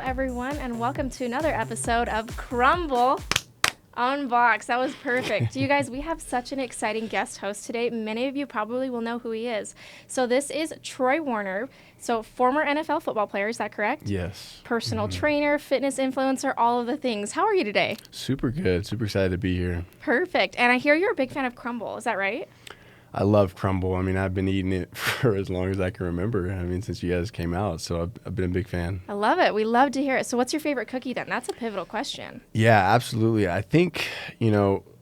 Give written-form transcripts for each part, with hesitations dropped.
everyone, and welcome to another episode of Crumbl Unboxed. That was perfect. You guys, we have such an exciting guest host today. Many of you probably will know who he is. So this is Troy Warner. So former NFL football player, is that correct? Yes. Personal trainer, fitness influencer, all of the things. How are you today? Super good. Super excited to be here. Perfect. And I hear you're a big fan of Crumbl. Is that right? I love Crumbl. I mean, I've been eating it for as long as I can remember. I mean, since you guys came out. So I've been a big fan. I love it. We love to hear it. So what's your favorite cookie then? That's a pivotal question. Yeah, absolutely. I think,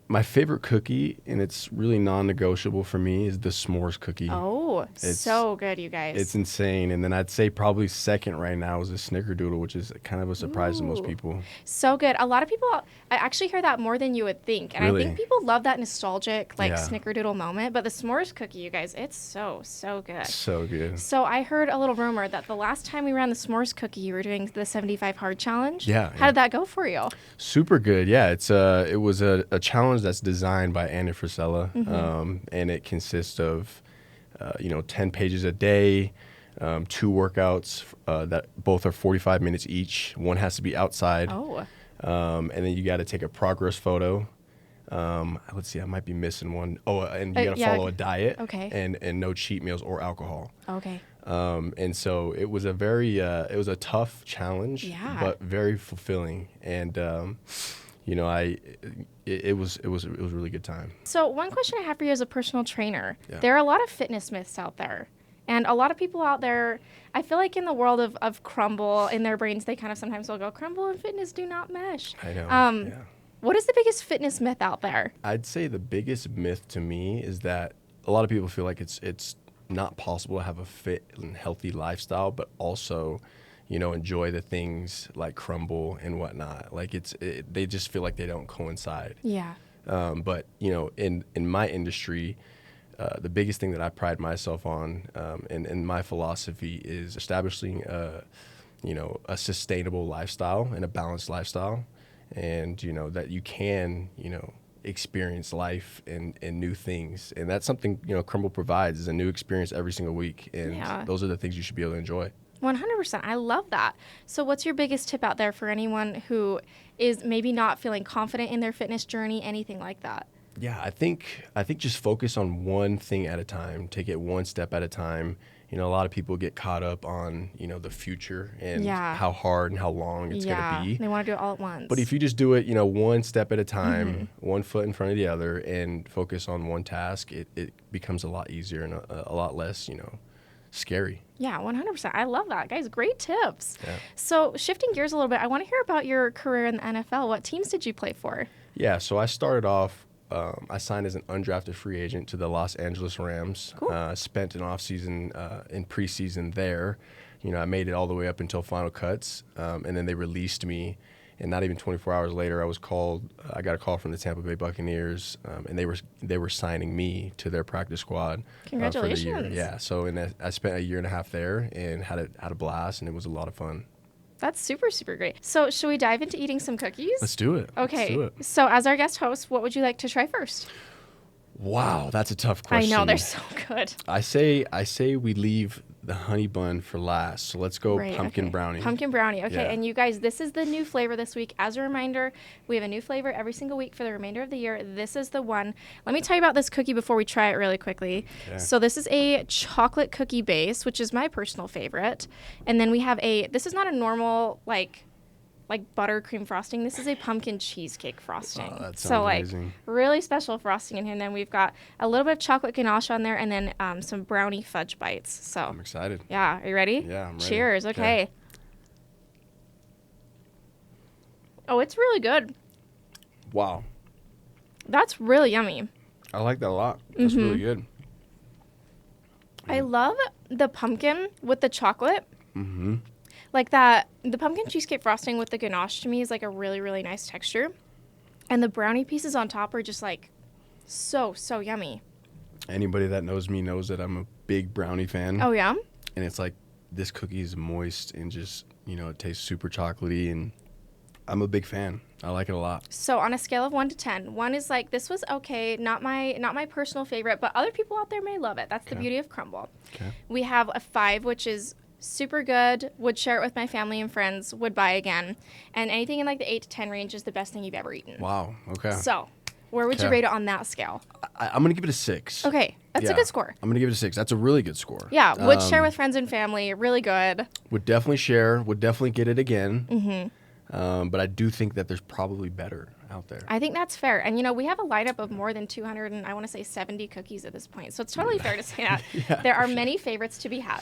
my favorite cookie, and it's really non-negotiable for me, is the s'mores cookie. Oh, so good, you guys. It's insane. And then I'd say probably second right now is the snickerdoodle, which is kind of a surprise to most people. So good. A lot of people, I actually hear that more than you would think. And Really? I think people love that nostalgic, Yeah. snickerdoodle moment. But the s'mores cookie, you guys, it's so good. So good. So I heard a little rumor that the last time we ran the s'mores cookie, you were doing the 75 hard challenge. Yeah. How did that go for you? Super good. Yeah, it was a challenge that's designed by Anna Frisella, and it consists of 10 pages a day, 2 workouts that both are 45 minutes each. One has to be outside. Oh. And then you got to take a progress photo. Let's see, I might be missing one. Oh, and you got to follow a diet. Okay. And no cheat meals or alcohol. Okay. And so it was a tough challenge, Yeah. but very fulfilling. And it was a really good time. So one question I have for you as a personal trainer, Yeah. there are a lot of fitness myths out there. And a lot of people out there, I feel like in the world of Crumbl, in their brains, they kind of sometimes will go, Crumbl and fitness do not mesh. I know. Yeah. What is the biggest fitness myth out there? I'd say the biggest myth to me is that a lot of people feel like it's not possible to have a fit and healthy lifestyle, but also, enjoy the things like Crumbl and whatnot. Like they just feel like they don't coincide. Yeah. But in my industry, the biggest thing that I pride myself on, and my philosophy is establishing a sustainable lifestyle and a balanced lifestyle, and that you can experience life and new things, and that's something Crumbl provides, is a new experience every single week, and those are the things you should be able to enjoy. 100%. I love that. So what's your biggest tip out there for anyone who is maybe not feeling confident in their fitness journey, anything like that? Yeah, I think just focus on one thing at a time. Take it one step at a time. A lot of people get caught up on, the future and how hard and how long it's going to be. They want to do it all at once. But if you just do it, one step at a time, one foot in front of the other, and focus on one task, it becomes a lot easier and a lot less, scary. Yeah, 100%. I love that. Guys, great tips. Yeah. So shifting gears a little bit, I want to hear about your career in the NFL. What teams did you play for? Yeah, so I started off, I signed as an undrafted free agent to the Los Angeles Rams. Cool. Spent an offseason in preseason there. I made it all the way up until final cuts, and then they released me. And not even 24 hours later, I got a call from the Tampa Bay Buccaneers, and they were signing me to their practice squad. Congratulations. For the year. Yeah, so I spent a year and a half there and had a blast, and it was a lot of fun. That's super, super great. So should we dive into eating some cookies? Let's do it. Okay. Let's do it. So as our guest host, what would you like to try first? Wow, that's a tough question. I know, they're so good. I say we leave the honey bun for last. So let's go pumpkin brownie. Pumpkin brownie. Okay. Yeah. And you guys, this is the new flavor this week. As a reminder, we have a new flavor every single week for the remainder of the year. This is the one. Let me tell you about this cookie before we try it really quickly. Okay. So this is a chocolate cookie base, which is my personal favorite. And then we have this is not a normal like buttercream frosting. This is a pumpkin cheesecake frosting. Oh, that sounds amazing. Really special frosting in here. And then we've got a little bit of chocolate ganache on there, and then some brownie fudge bites. So I'm excited. yeah, are you ready? Yeah, I'm ready. Cheers. Okay. Oh, it's really good. Wow. That's really yummy. I like that a lot. That's really good. I love the pumpkin with the chocolate. Mm-hmm. Like that, the pumpkin cheesecake frosting with the ganache to me is like a really, really nice texture. And the brownie pieces on top are just like so yummy. Anybody that knows me knows that I'm a big brownie fan. Oh, yeah? And it's like this cookie is moist and just, it tastes super chocolatey, and I'm a big fan. I like it a lot. So on a scale of 1 to 10, 1 is like, this was okay, not my personal favorite, but other people out there may love it. That's the beauty of Crumbl. Okay. We have a 5, which is super good. Would share it with my family and friends. Would buy again. And anything in like the 8 to 10 range is the best thing you've ever eaten. Wow. Okay. So, where would you rate it on that scale? I'm going to give it a 6. Okay. That's a good score. I'm going to give it a 6. That's a really good score. Yeah. Would share with friends and family. Really good. Would definitely share. Would definitely get it again. But I do think that there's probably better out there. I think that's fair. And, we have a lineup of more than 200 and I want to say 70 cookies at this point. So it's totally fair to say that. There are many favorites to be had.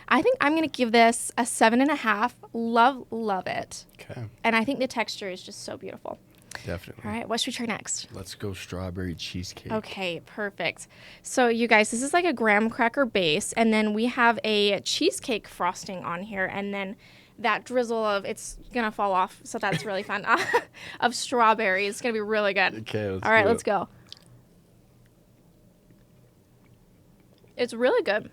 I think I'm going to give this a 7.5. Love it. Okay. And I think the texture is just so beautiful. Definitely. All right. What should we try next? Let's go strawberry cheesecake. Okay, perfect. So you guys, this is like a graham cracker base. And then we have a cheesecake frosting on here. And then that drizzle of, it's going to fall off. So that's really fun. Of strawberries. It's going to be really good. Okay, all right, let's go. It's really good.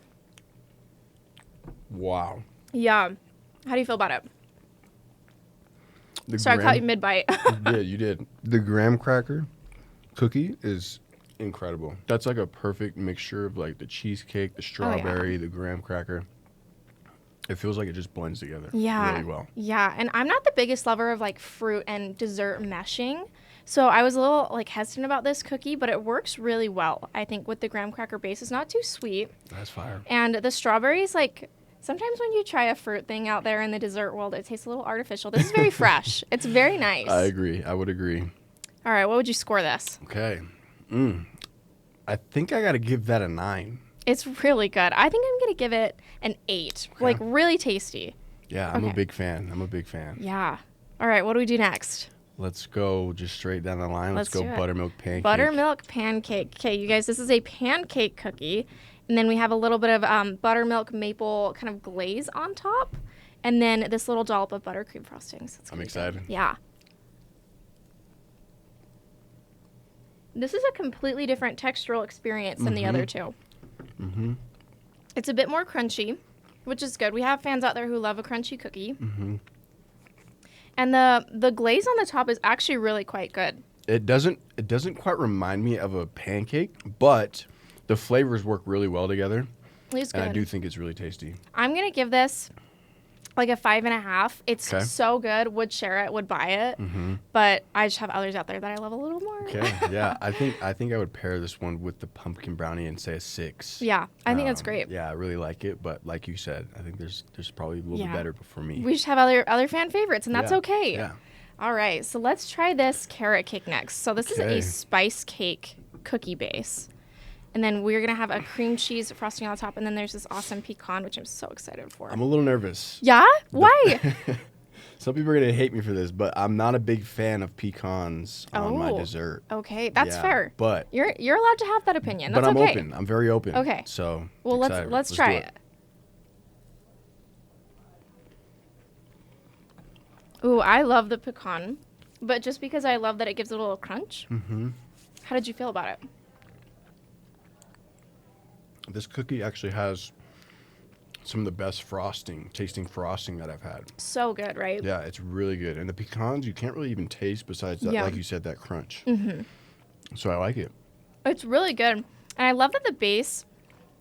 Wow. Yeah. How do you feel about it? Sorry, I caught you mid-bite. Yeah, you did. The graham cracker cookie is incredible. That's like a perfect mixture of like the cheesecake, the strawberry, the graham cracker. It feels like it just blends together really well. Yeah, and I'm not the biggest lover of like fruit and dessert meshing. So I was a little like hesitant about this cookie, but it works really well. I think with the graham cracker base, it's not too sweet. That's fire. And the strawberries, like sometimes when you try a fruit thing out there in the dessert world, it tastes a little artificial. This is very fresh. It's very nice. I agree. I would agree. All right, what would you score this? Okay. I think I got to give that a 9. It's really good. I think I'm going to give it an 8. Okay. Like really tasty. Yeah, I'm a big fan. Yeah. All right, what do we do next? Let's go just straight down the line. Let's go buttermilk pancake. Buttermilk pancake. Okay, you guys, this is a pancake cookie. And then we have a little bit of buttermilk maple kind of glaze on top. And then this little dollop of buttercream frosting. So I'm excited. Yeah. This is a completely different textural experience than the other two. It's a bit more crunchy, which is good. We have fans out there who love a crunchy cookie. And the glaze on the top is actually really quite good. It doesn't quite remind me of a pancake, but the flavors work really well together. It's good. And I do think it's really tasty. I'm going to give this like a 5.5. It's so good. Would share it, would buy it. But I just have others out there that I love a little more. Okay. Yeah. I think I would pair this one with the pumpkin brownie and say a 6. Yeah. I think that's great. Yeah, I really like it. But like you said, I think there's probably a little bit better for me. We just have other fan favorites, and that's okay. Yeah. All right. So let's try this carrot cake next. So this is a spice cake cookie base. And then we're going to have a cream cheese frosting on the top. And then there's this awesome pecan, which I'm so excited for. I'm a little nervous. Yeah? Why? Some people are going to hate me for this, but I'm not a big fan of pecans on my dessert. Okay, that's fair. But you're allowed to have that opinion. That's but I'm okay. open. I'm very open. Okay. So well, let's try it. Ooh, I love the pecan, but just because I love that it gives it a little crunch. How did you feel about it? This cookie actually has some of the best tasting frosting that I've had. So good, right? Yeah, it's really good. And the pecans, you can't really even taste besides that, like you said, that crunch. So I like it. It's really good. And I love that the base,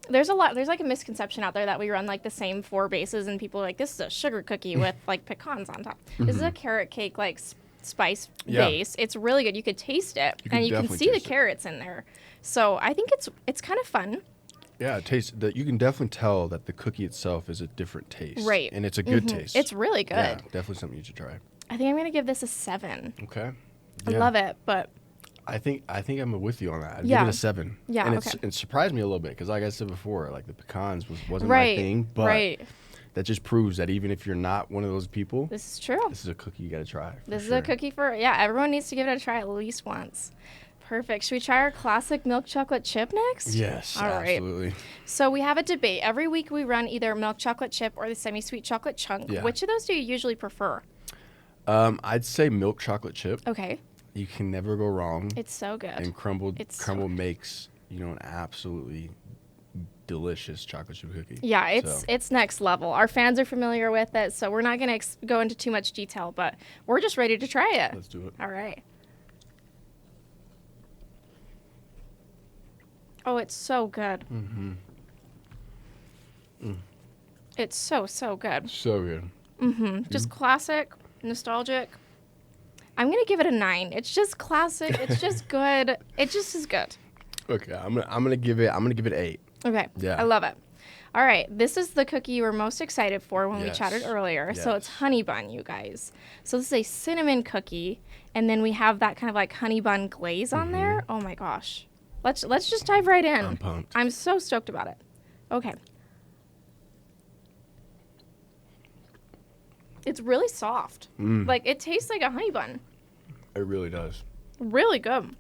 there's like a misconception out there that we run like the same 4 bases and people are like, this is a sugar cookie with like pecans on top. This is a carrot cake like spice base. It's really good. You could taste it and you can see the carrots in there. So I think it's kind of fun. Yeah, it tastes that you can definitely tell that the cookie itself is a different taste. Right. And it's a good taste. It's really good. Yeah, definitely something you should try. I think I'm going to give this a 7. Okay. I love it, but I think I'm with you on that. I'd give it a 7. Yeah, and it surprised me a little bit because like I said before, like the pecans wasn't my thing, but that just proves that even if you're not one of those people, this is true. This is a cookie you got to try. This is a cookie everyone needs to give it a try at least once. Perfect. Should we try our classic milk chocolate chip next? Yes, All right. absolutely. So we have a debate. Every week we run either milk chocolate chip or the semi-sweet chocolate chunk. Yeah. Which of those do you usually prefer? I'd say milk chocolate chip. Okay. You can never go wrong. It's so good. And Crumbl makes, an absolutely delicious chocolate chip cookie. Yeah, it's next level. Our fans are familiar with it, so we're not going to go into too much detail, but we're just ready to try it. Let's do it. All right. Oh, it's so good. It's so good. So good. Just classic, nostalgic. I'm gonna give it a 9. It's just classic. It's just good. It just is good. Okay, I'm gonna give it 8. Okay. Yeah. I love it. All right. This is the cookie you were most excited for when we Yes. chatted earlier. So it's Yes. honey bun, you guys. So this is a cinnamon cookie, and then we have that kind of like honey bun glaze on there. Oh my gosh. Let's just dive right in. I'm pumped. I'm so stoked about it. Okay. It's really soft. Like it tastes like a honey bun. It really does. Really good.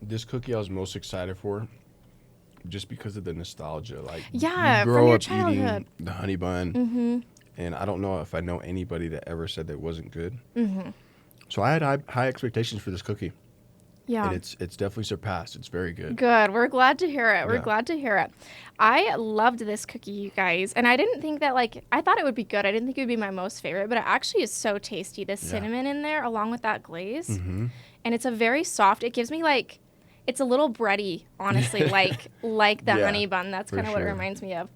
This cookie I was most excited for, just because of the nostalgia. Like, Yeah, you from grow your up childhood. eating the honey bun, and I don't know if I know anybody that ever said that it wasn't good. So I had high expectations for this cookie, Yeah. and it's definitely surpassed. It's very good. Good. We're glad to hear it. We're Yeah. glad to hear it. I loved this cookie, you guys. And I didn't think that, like, I thought it would be good. I didn't think it would be my most favorite, but it actually is so tasty. The cinnamon in there along with that glaze. And it's a very soft, it gives me, like, it's a little bready, honestly, like the Yeah, honey bun. That's for kind of what it sure. reminds me of.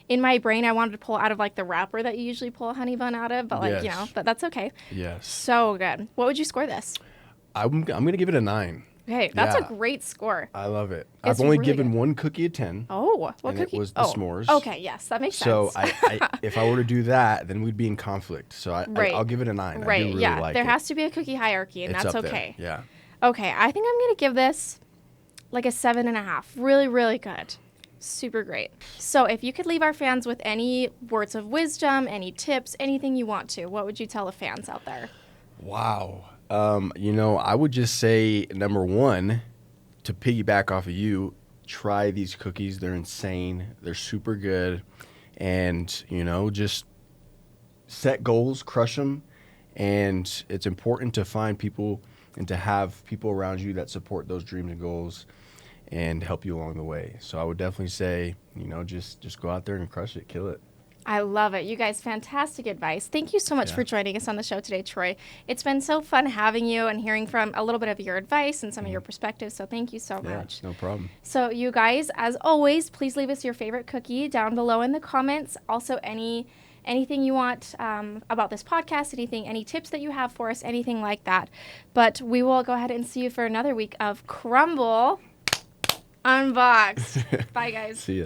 In my brain, I wanted to pull out of, like, the wrapper that you usually pull a honey bun out of, but, like, you know, Yes. but that's okay. Yes. So good. What would you score this? I'm gonna give it a 9. Okay, that's Yeah. a great score. I love it. It's I've only really given good. one cookie a 10. Oh, what And it cookie? was the s'mores. Okay, yes, that makes So sense. if I were to do that, then we'd be in conflict. So Right. I'll give it a 9. Right, I do really yeah. like There it. has to be a cookie hierarchy, and It's that's up okay. there. Okay, I think I'm going to give this like a 7.5. Really, really good. Super great. So if you could leave our fans with any words of wisdom, any tips, anything you want to, what would you tell the fans out there? Yeah. Wow. I would just say, number one, to piggyback off of you, try these cookies. They're insane. They're super good. And, just set goals, crush them. And it's important to find people and to have people around you that support those dreams and goals and help you along the way. So I would definitely say, just go out there and crush it, kill it. I love it. You guys, fantastic advice. Thank you so much for joining us on the show today, Troy. It's been so fun having you and hearing from a little bit of your advice and some of your perspectives. So thank you so much. No problem. So you guys, as always, please leave us your favorite cookie down below in the comments. Also, anything you want about this podcast, any tips that you have for us, anything like that. But we will go ahead and see you for another week of Crumbl Unboxed. Bye, guys. See ya.